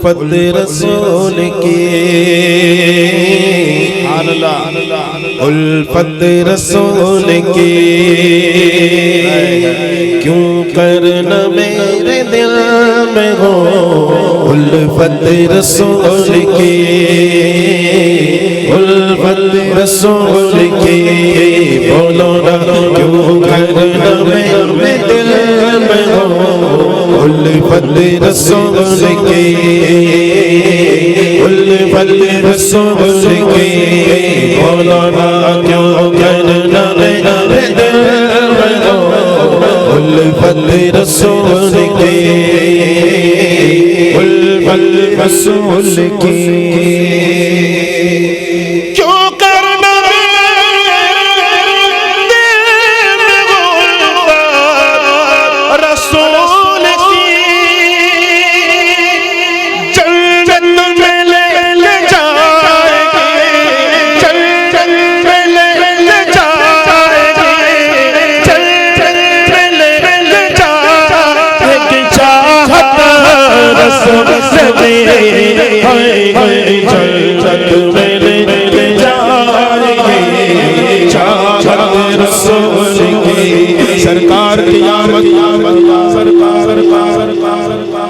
उल्फत रसूल की, उल्फत रसूल की, क्यों करना मेरे दिल में हो उल्फत रसूल की, उल्फत रसूल की, बोलो ना क्यों करना मेरे दिल में हो उल्फत रसूल की, उल्फत रसूल की, बोलो ना क्यों करना मेरे दिल में हो उल्फत रसूल की, उल्फत रसूल की। सरकार की आमद,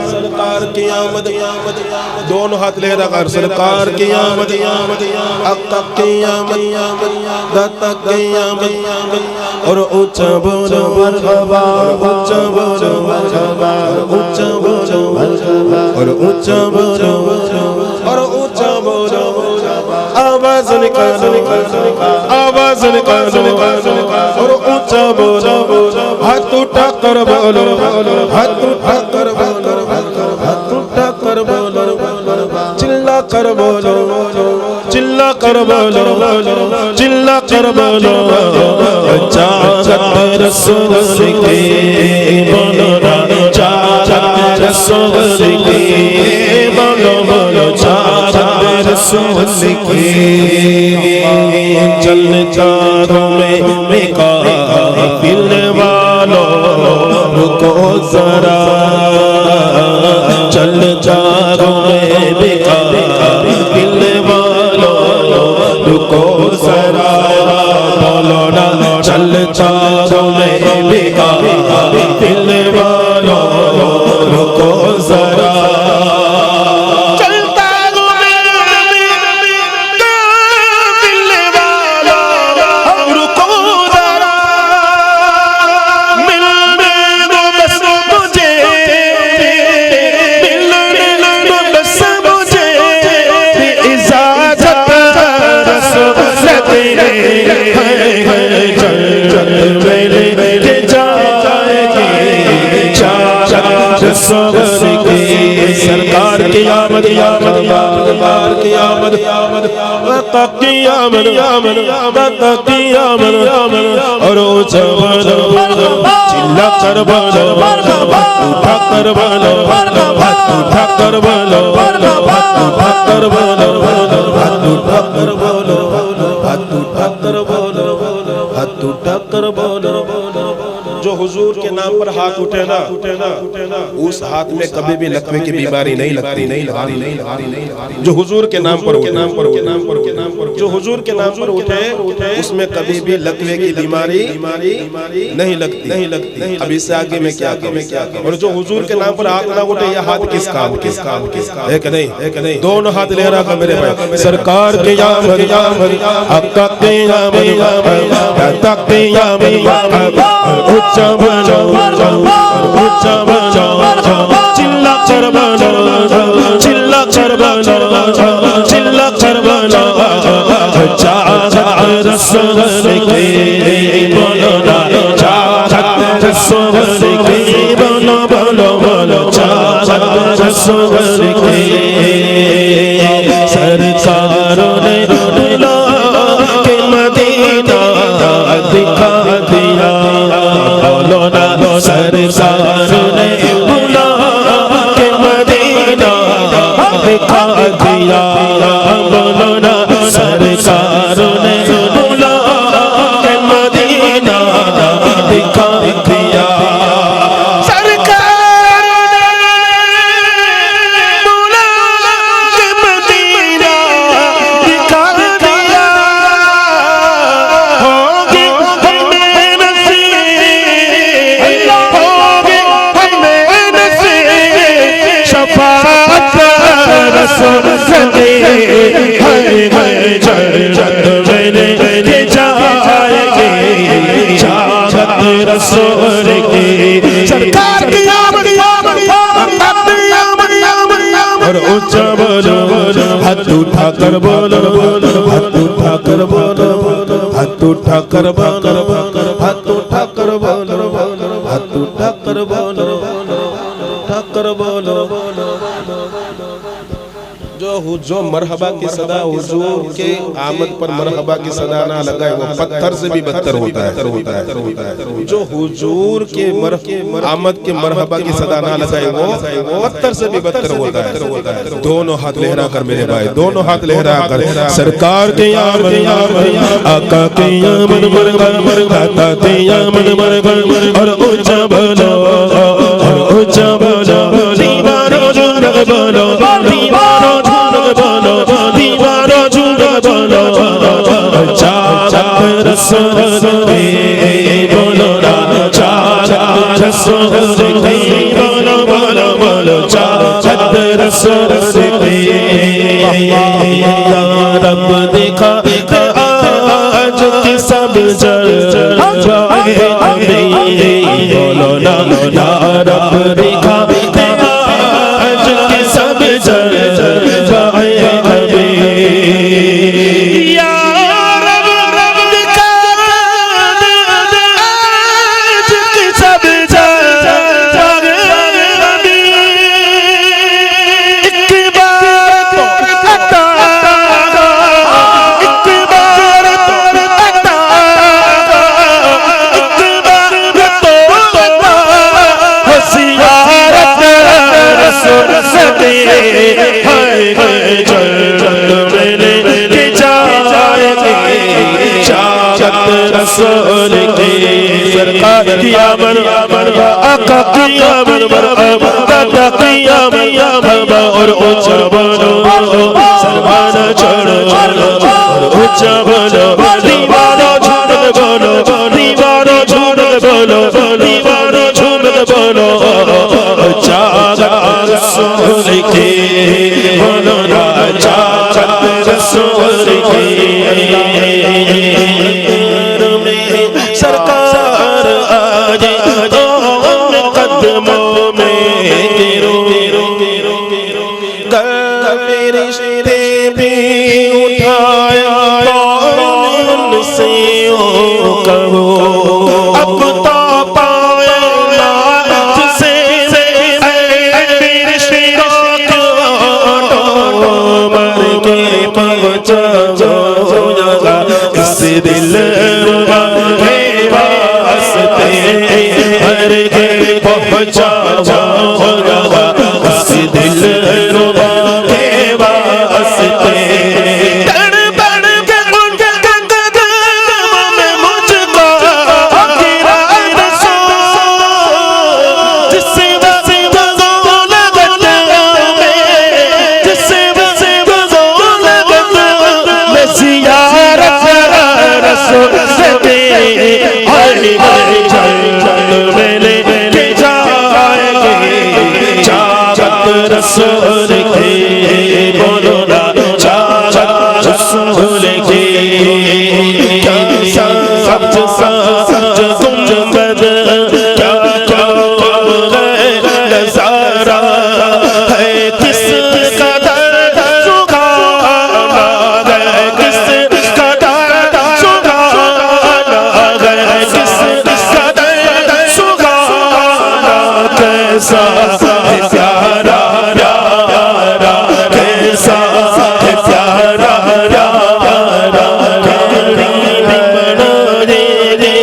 सरकार की आमद, दोनों हाथ ले रखा सरकार की आमद, अक्का की आमद, दाता की आमद, और ऊंचा बोलो मरहबा, ऊंचा बोलो मरहबा, ऊंचा बोलो मरहबा, और ऊंचा बोलो, और ऊंचा बोलो, आवाज निकालो, आवाज निकालो, और ऊंचा बोलो, हाथ उठा कर बोलो, हाथ उठा कर बोलो, हाथ उठा कर बोलो, चिल्ला कर बोलो, चिल्ला कर बोलो, चिल्ला कर बोलो, चाहत रसूल की, बोलो ना चाहत रसूल की, बोलो बोलो चाहत रसूल की। चलने चारों में काफिल वालों रुको जरा, चल चारों में काफिल वालों रुको जरा, बोलो ना चल चारों में काफिल वालों रुको जरा, सरकार की आमद, सरकार की आमद, दाता की आमद, दाता की आमद, और ऊंचा बोलो, चिल्ला कर बोलो, उठा कर बोलो, हाथ उठा कर बोलो, हाथ उठा कर बोलो, हाथ उठा कर बोलो, हाथ उठा कर बोलो, हाथ उठा कर बोलो। जो हुजूर के नाम पर हाथ उठे ना, उस हाथ में कभी भी लकवे की बीमारी नहीं लगती, नहीं लगती, नहीं लगती। जो हुजूर के नाम पर, जो हुजूर के नाम पर उठे, उसमें कभी भी लकवे की बीमारी नहीं लगती, नहीं लगती। अब इससे आगे मैं क्या कहूँ, और जो हुजूर के नाम पर हाथ ना उठे, यह हाथ किस काम, किस काम, किस काम है कि नहीं, है कि नहीं। दोनों हाथ ले रहा मेरे भाई, सरकार के आमद, अक्का के आमद, दाता के आमद, ऊंचा बोलो, ऊंचा बोलो, चिल्ला कर बोलो, चिल्ला कर बोलो, चिल्ला कर बोलो, चाहत रसूल की, बोलो ना चाहत रसूल की, बोलो बोलो बोलो चाहत रसूल की। सरकारों ने बुला के मदीना दिखा दिया, बोलो ना सरकारों ने बुला के मदीना दिखा दिया, बोलो ना सरकारों ने बुला के मदीना दिखा दिया। सरकार ने बुला उठाकर बोलो, हाथ उठाकर बोलो, हाथ उठाकर बोलो, हाथ उठाकर बोलो, हाथ उठाकर बोलो, उठाकर बोलो। जो मरहबा की सदा हुजूर के आमद पर मरहबा की सदा ना लगाए वो पत्थर से भी बदतर होता है। जो हुजूर के आमद के मरहबा की सदा ना लगाए वो पत्थर से भी बदतर होता है। दोनों हाथ लहरा कर मेरे भाई, दोनों हाथ लहरा कर सरकार के आमद आका के आमद दाता के आमद और ऊंचा बोलो, और ऊंचा बोलो, दीवारों झूठ बोलो, दीवारों बोलो, दीवारों झूठ बोलो, चाहत रसूल के बोलो ना, चाहत रसूल के बोलो, बोलो बोलो, चाहत रसूल के या रब देखा आज की सब जल जाए हमें, बोलो ना या रब देखा आज की सब जल रसूल के सरकार की आमद आका की आमद दादा की आमद और ऊंचा बोलो, सलमान छोड़ो और ऊंचा बोलो, दीवारों झूठ बोलो, दीवारों झूठ बोलो, दीवारों झूठ बोलो, चाहत रसूल के बोलो ना, चाहत रसूल के सरकार आज कदमों में गिरो, मेरे रिश्ते भी उठाया उनसे कहो, अब तो पाए तुझसे मेरे रिश्तों को मर के पहुँचा इस दिल हर के पहुँचा उस दिल रुबा के वास्ते, तड़पड़ के उनके कदमों में मुझको गिरा रसूल, जिससे लगत में, जिससे लगत में ज़ियारत रसूल से हरी हरी चल मेले के जाएंगे, चाहत रसूल के बोलो ना, चाहत रसूल के सच सच गुंबद क्या नजारा है, किस कदर सुखाना है, किस कदर सुखाना है, किस कदर सुखाना, कैसा है प्यारा प्यारा, कैसा है प्यारा प्यारा, बना दे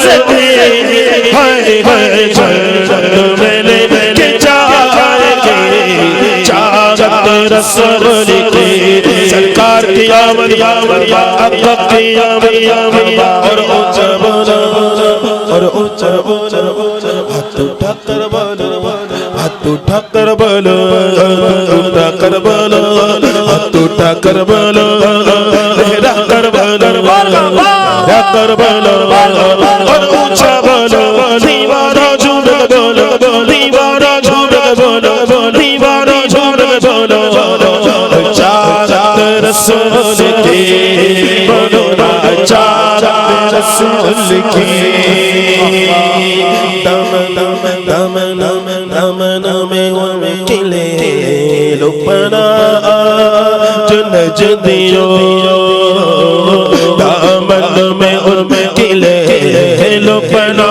सके हाय हाय जन्नत में लेके जाएंगे चाहत रसूल की सरकार की आमद आका की आमद और ऊंचा बोलो और ऊंचा बोलो हाथ उठाकर बोलो हाथ उठाकर बोलो उठाकर बोलो हाथ उठाकर बोलो लहरा कर बोलो लहरा कर बोलो और ऊंचा बोलो दीवारा झूम बोलो दीवारा झूम बोलो दीवारा झूम बोलो चाहत रसूल की बोलो चाहत रसूल की दम दम दम दम दम में उनके लुपना जन जदियो दामन में उनके लुपना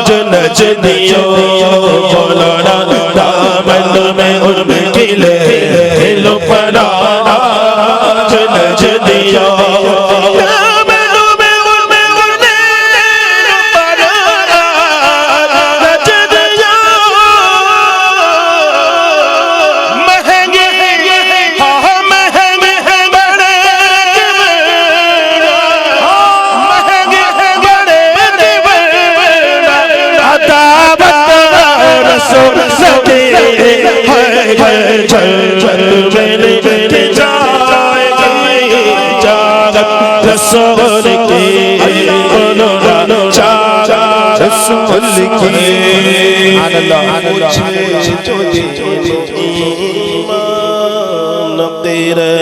जन जदियो बोलना दामन में उनके लुपना जन जदियो रसूल की बोलो चाहत रसूल की ईमान तेरे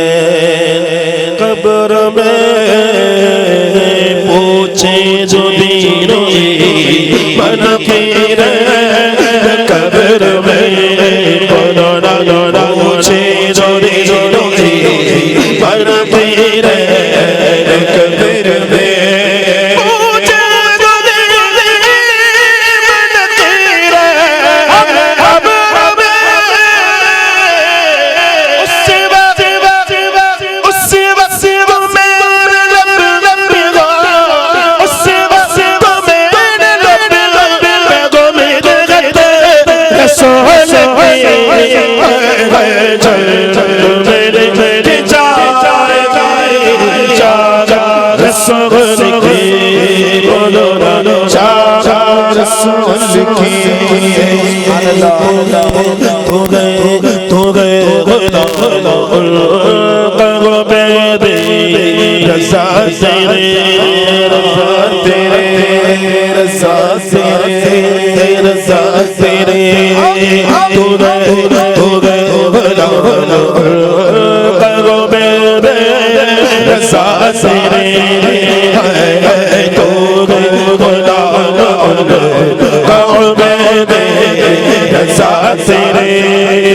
कब्र में पूछे जो दीनो मन की कब्र में बोलो ना पूछे जो दीनो मन की कब्र में तो गए रज़ा तेरे